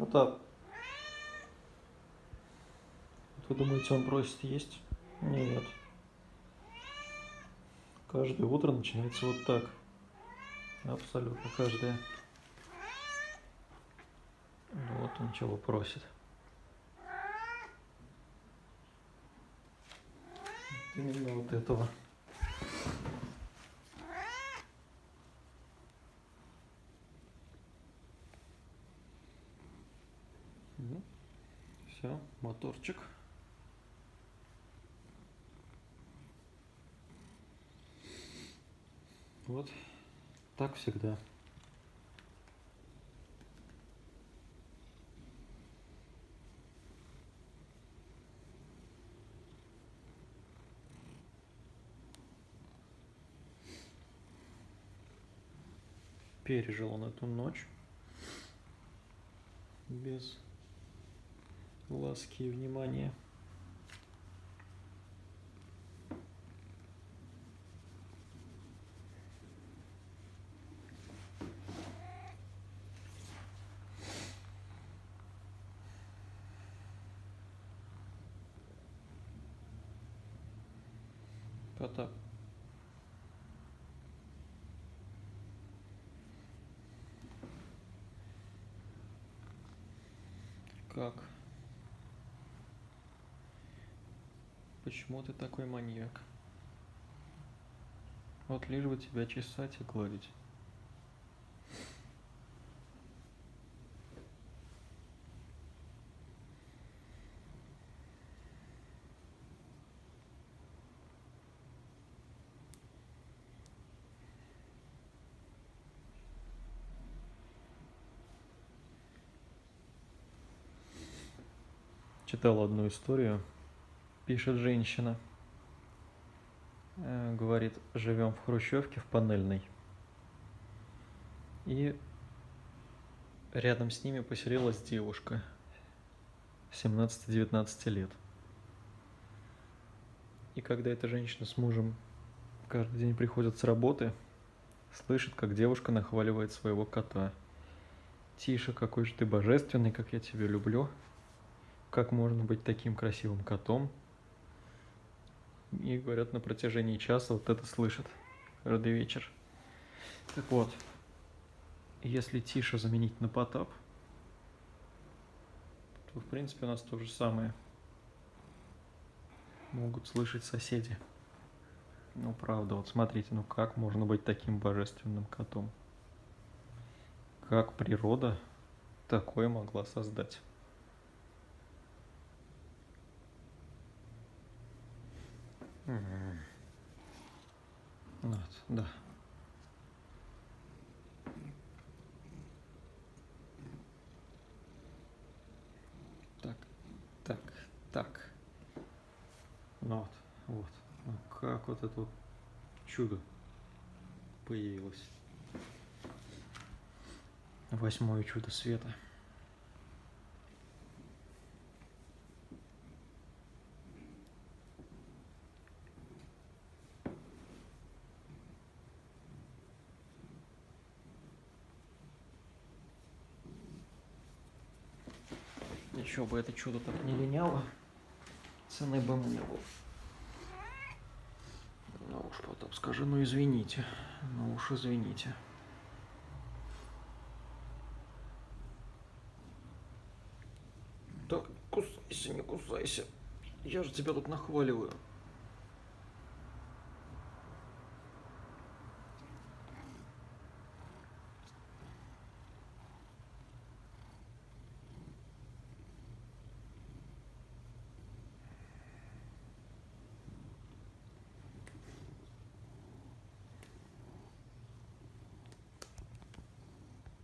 Потап, вы думаете, он просит есть? Нет. Каждое утро начинается вот так. Абсолютно каждое. Вот он чего просит. Именно вот этого. Ну, все, моторчик. Вот так всегда. Пережил он эту ночь без ласки и внимания. Потап. Как? Почему ты такой маньяк? Вот лишь бы тебя чесать и гладить. Читал одну историю. Пишет женщина. Говорит, живем в хрущевке в панельной. И рядом с ними поселилась девушка 17-19 лет. И когда эта женщина с мужем каждый день приходит с работы, слышит, как девушка нахваливает своего кота. «Тише, какой же ты божественный, как я тебя люблю. Как можно быть таким красивым котом?» И говорят, на протяжении часа вот это слышит каждый вечер. Так вот, если «тише» заменить на «потап», то в принципе у нас то же самое могут слышать соседи. Ну правда, вот смотрите, ну как можно быть таким божественным котом? Как природа такое могла создать? Вот, да. Так, так, так. Ну вот. Ну как вот это вот чудо появилось. 8-е чудо света. Еще бы это чудо так не линяло, цены бы ему не было. Ну уж потом скажи, ну извините, ну уж извините. Так, кусайся, не кусайся. Я же тебя тут нахваливаю.